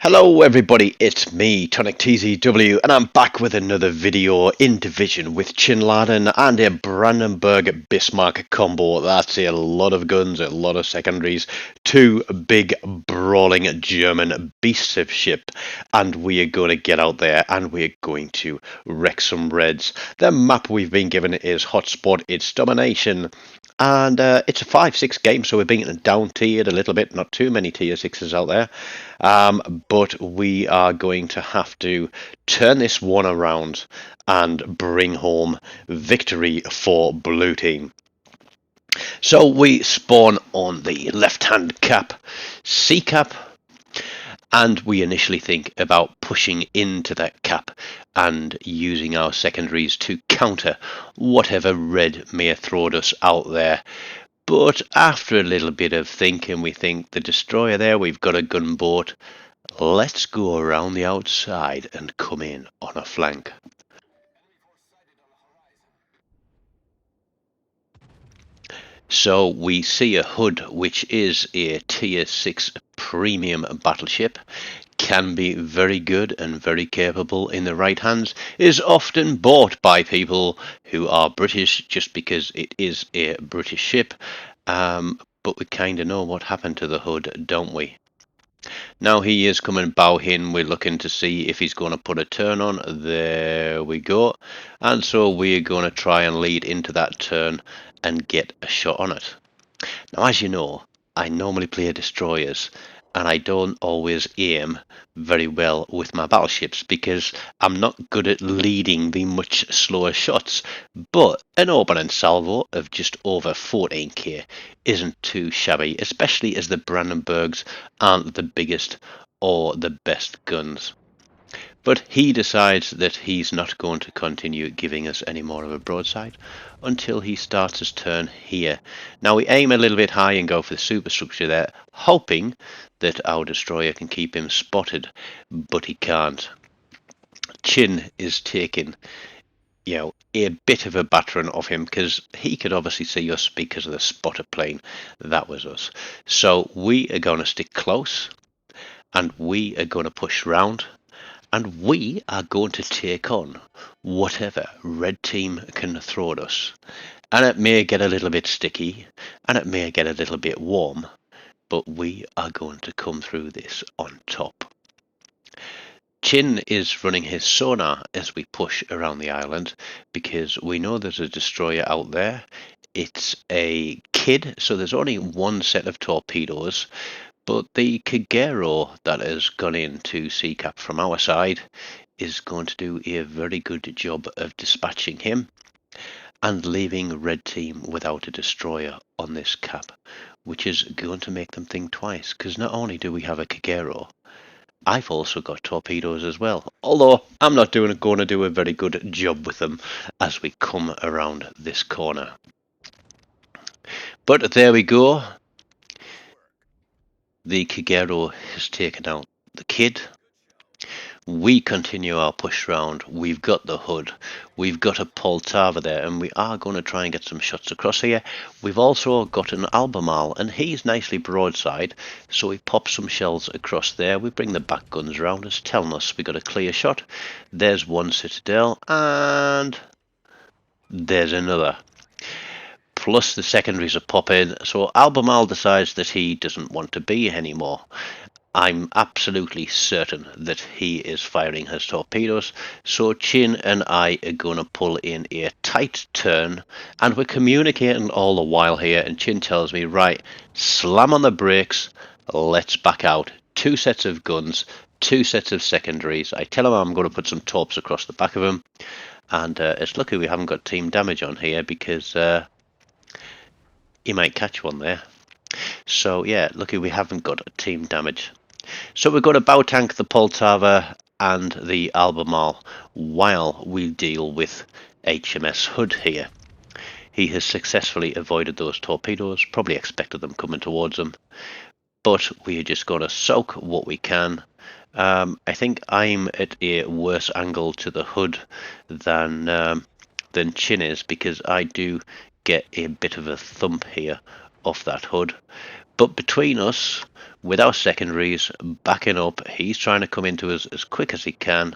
Hello everybody, it's me, TONIK TZW, and I'm back with another video in Division with Chinladen and a Brandenburg Bismarck combo. That's a lot of guns, a lot of secondaries, two big brawling German beasts of ship, and we are going to get out there and we're going to wreck some Reds. The map we've been given is Hotspot, it's Domination, and it's a 5-6 game, so we're being down tiered a little bit. Not too many tier 6s out there, but we are going to have to turn this one around and bring home victory for blue team. So we spawn on the left hand cap, C cap, and we initially think about pushing into that cap and using our secondaries to counter whatever red may have thrown us out there. But after a little bit of thinking, we think the destroyer there, we've got a gunboat. Let's go around the outside and come in on a flank. So we see a Hood, which is a tier 6 premium battleship, can be very good and very capable in the right hands, is often bought by people who are British just because it is a British ship, but we kind of know what happened to the Hood, don't we? Now he is coming bow in, we're looking to see if he's going to put a turn on. There we go. And so we're going to try and lead into that turn and get a shot on it. Now, as you know, I normally play destroyers, and I don't always aim very well with my battleships because I'm not good at leading the much slower shots. But an opening salvo of just over 14k isn't too shabby, especially as the Brandenburgs aren't the biggest or the best guns. But he decides that he's not going to continue giving us any more of a broadside until he starts his turn here. Now we aim a little bit high and go for the superstructure there, hoping that our destroyer can keep him spotted, but he can't. Chin is taking, a bit of a battering off him because he could obviously see us because of the spotter plane. That was us. So we are going to stick close and we are going to push round. And we are going to take on whatever red team can throw at us. And it may get a little bit sticky, and it may get a little bit warm, but we are going to come through this on top. Chin is running his sonar as we push around the island, because we know there's a destroyer out there. It's a kid, so there's only one set of torpedoes. But the Kagero that has gone into CCAP from our side is going to do a very good job of dispatching him and leaving red team without a destroyer on this cap, which is going to make them think twice, because not only do we have a Kagero, I've also got torpedoes as well, although I'm not going to do a very good job with them as we come around this corner. But there we go. The Kagero has taken out the kid. We continue our push round. We've got the Hood. We've got a Poltava there, and we are going to try and get some shots across here. We've also got an Albemarle, and he's nicely broadside, so we pop some shells across there. We bring the back guns around us, telling us we got a clear shot. There's one Citadel, and there's another. Plus the secondaries are popping, so Albemarle decides that he doesn't want to be anymore. I'm absolutely certain that he is firing his torpedoes, so Chin and I are going to pull in a tight turn, and we're communicating all the while here, and Chin tells me, right, slam on the brakes, let's back out. 2 sets of guns, 2 sets of secondaries. I tell him I'm going to put some torps across the back of him, and it's lucky we haven't got team damage on here because he might catch one there. So yeah, lucky we haven't got a team damage. So we're going to bow tank the Poltava and the Albemarle while we deal with HMS Hood here. He has successfully avoided those torpedoes, probably expected them coming towards him, but we are just going to soak what we can. I think I'm at a worse angle to the Hood than Chin is, because I do get a bit of a thump here off that Hood. But between us, with our secondaries backing up. He's trying to come into us as quick as he can.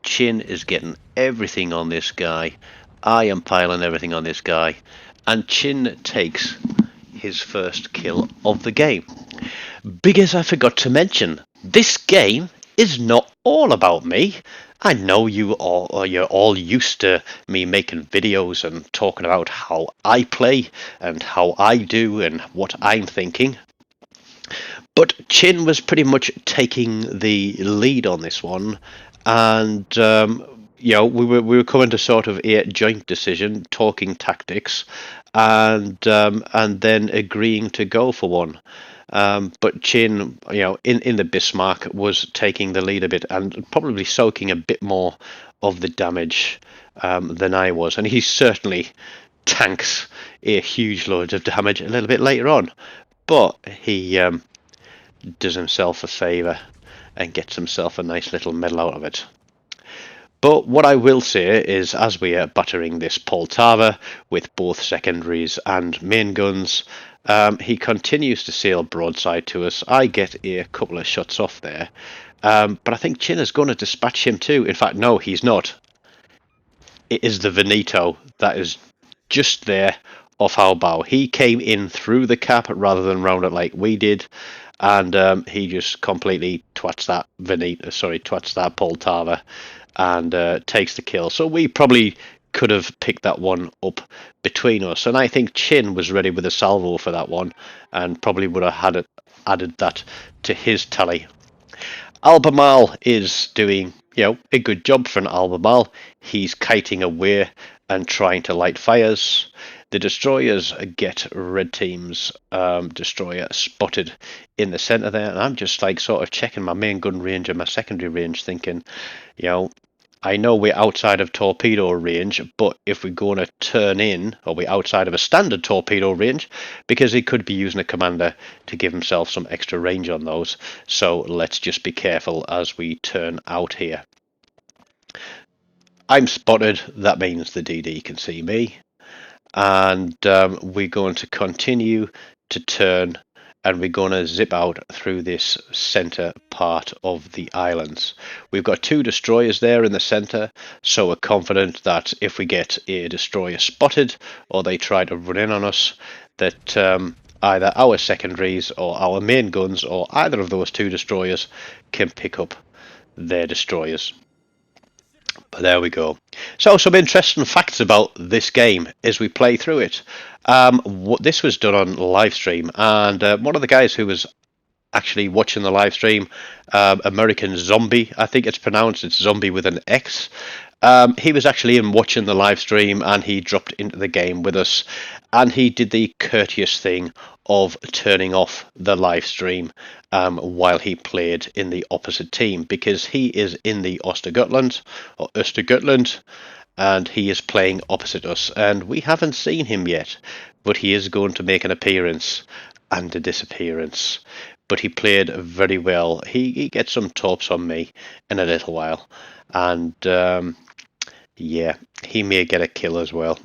Chin is getting everything on this guy. I am piling everything on this guy. And Chin takes his first kill of the game. Because I forgot to mention, this game is not all about me. I know you're all used to me making videos and talking about how I play and how I do and what I'm thinking. But Chin was pretty much taking the lead on this one, and we were coming to sort of a joint decision, talking tactics, and then agreeing to go for one. But Chin, in the Bismarck, was taking the lead a bit and probably soaking a bit more of the damage than I was, and he certainly tanks a huge load of damage a little bit later on. But he does himself a favour and gets himself a nice little medal out of it. But what I will say is, as we are battering this Poltava with both secondaries and main guns, he continues to sail broadside to us. I get a couple of shots off there, but I think Chin is going to dispatch him too. In fact, no, he's not. It is the Veneto that is just there off our bow. He came in through the cap rather than round it like we did, and he just completely twats that Poltava and takes the kill. So we probably could have picked that one up between us, and I think Chin was ready with a salvo for that one and probably would have added that to his tally. Albemarle is doing a good job for an Albemarle. He's kiting away and trying to light fires. The destroyers get red team's destroyer spotted in the center there, and I'm just like sort of checking my main gun range and my secondary range, thinking, I know we're outside of torpedo range, but if we're going to turn in, or we're outside of a standard torpedo range, because he could be using a commander to give himself some extra range on those. So let's just be careful as we turn out here. I'm spotted. That means the DD can see me. And we're going to continue to turn, and we're going to zip out through this center part of the islands. We've got two destroyers there in the center, so we're confident that if we get a destroyer spotted or they try to run in on us, that either our secondaries or our main guns or either of those two destroyers can pick up their destroyers. But there we go. So some interesting facts about this game as we play through it. This was done on live stream, and one of the guys who was actually watching the live stream, AmericanXombie, I think it's pronounced, it's zombie with an X. He was actually in watching the live stream, and he dropped into the game with us, and he did the courteous thing of turning off the live stream while he played in the opposite team, because he is in the Ostergotlund, and he is playing opposite us, and we haven't seen him yet, but he is going to make an appearance and a disappearance. But he played very well. He gets some torps on me in a little while, and yeah, he may get a kill as well.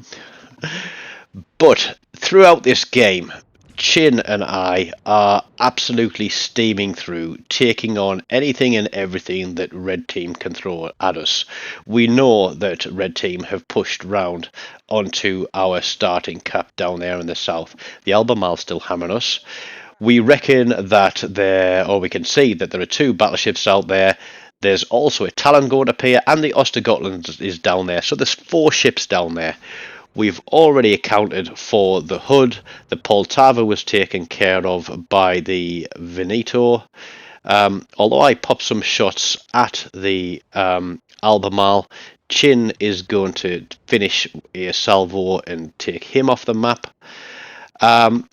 But throughout this game, Chin and I are absolutely steaming through, taking on anything and everything that Red Team can throw at us. We know that Red Team have pushed round onto our starting cap down there in the south. The Albemarle's still hammering us. We reckon that we can see that there are two battleships out there. There's also a Talon going to appear, and the Ostergotlund is down there. So there's 4 ships down there. We've already accounted for the Hood. The Poltava was taken care of by the Veneto. Although I popped some shots at the Albemarle, Chin is going to finish a salvo and take him off the map. And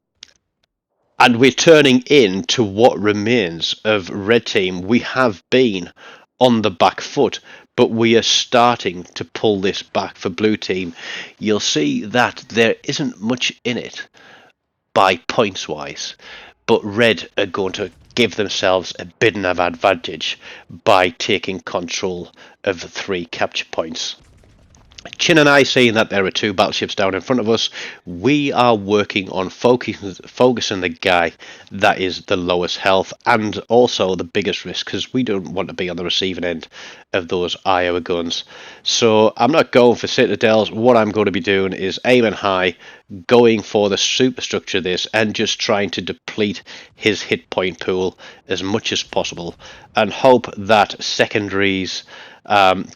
we're turning in to what remains of Red Team. We have been on the back foot, but we are starting to pull this back for Blue Team. You'll see that there isn't much in it by points wise, but Red are going to give themselves a bit of advantage by taking control of 3 capture points. Chin and I, seeing that there are two battleships down in front of us, we are working on focusing the guy that is the lowest health and also the biggest risk, because we don't want to be on the receiving end of those Iowa guns. So I'm not going for citadels. What I'm going to be doing is aiming high, going for the superstructure of this, and just trying to deplete his hit point pool as much as possible, and hope that secondaries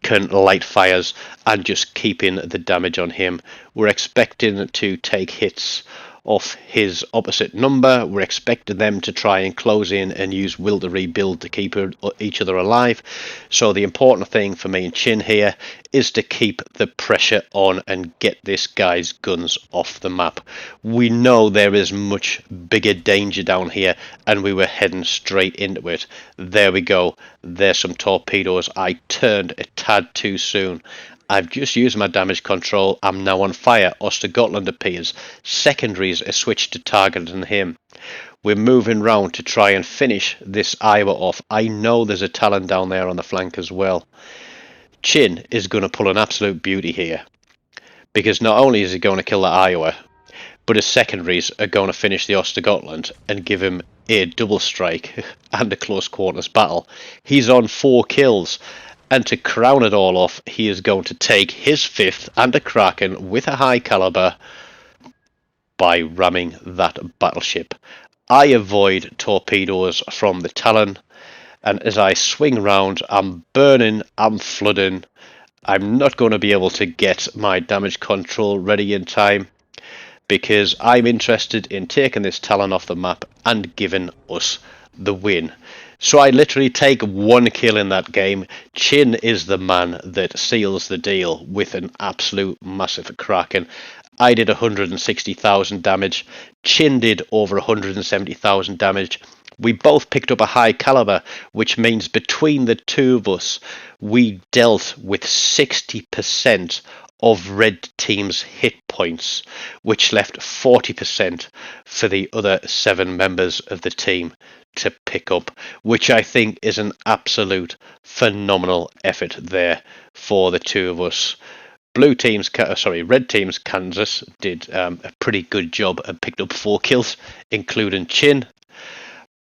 can light fires and just keeping the damage on him. We're expecting to take hits off his opposite number. We're expecting them to try and close in and use will to rebuild to keep each other alive. So the important thing for me and Chin here is to keep the pressure on and get this guy's guns off the map. We know there is much bigger danger down here, and we were heading straight into it. There we go. There's some torpedoes. I turned a tad too soon. I've just used my damage control. I'm now on fire. Ostergotlund appears. Secondaries are switched to targeting him. We're moving round to try and finish this Iowa off. I know there's a Talon down there on the flank as well. Chin is going to pull an absolute beauty here, because not only is he going to kill the Iowa, but his secondaries are going to finish the Ostergotlund and give him a double strike and a close quarters battle. He's on 4 kills. And to crown it all off, he is going to take his 5th and a Kraken with a high caliber by ramming that battleship. I avoid torpedoes from the Talon, and as I swing round, I'm burning, I'm flooding. I'm not going to be able to get my damage control ready in time, because I'm interested in taking this Talon off the map and giving us the win. So I literally take 1 kill in that game. Chin is the man that seals the deal with an absolute massive Kraken. I did 160,000 damage. Chin did over 170,000 damage. We both picked up a high caliber, which means between the two of us, we dealt with 60% of red team's hit points, which left 40% for the other 7 members of the team to pick up, which I think is an absolute phenomenal effort there for the two of us. Red team's Kansas did a pretty good job and picked up 4 kills, including Chin.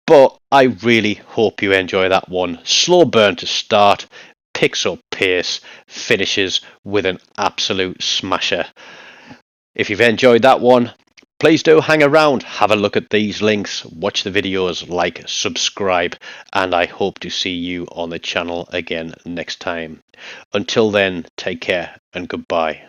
But I really hope you enjoy that one. Slow burn to start, picks up pace, finishes with an absolute smasher. If you've enjoyed that one, please do hang around, have a look at these links, watch the videos, like, subscribe, and I hope to see you on the channel again next time. Until then, take care and goodbye.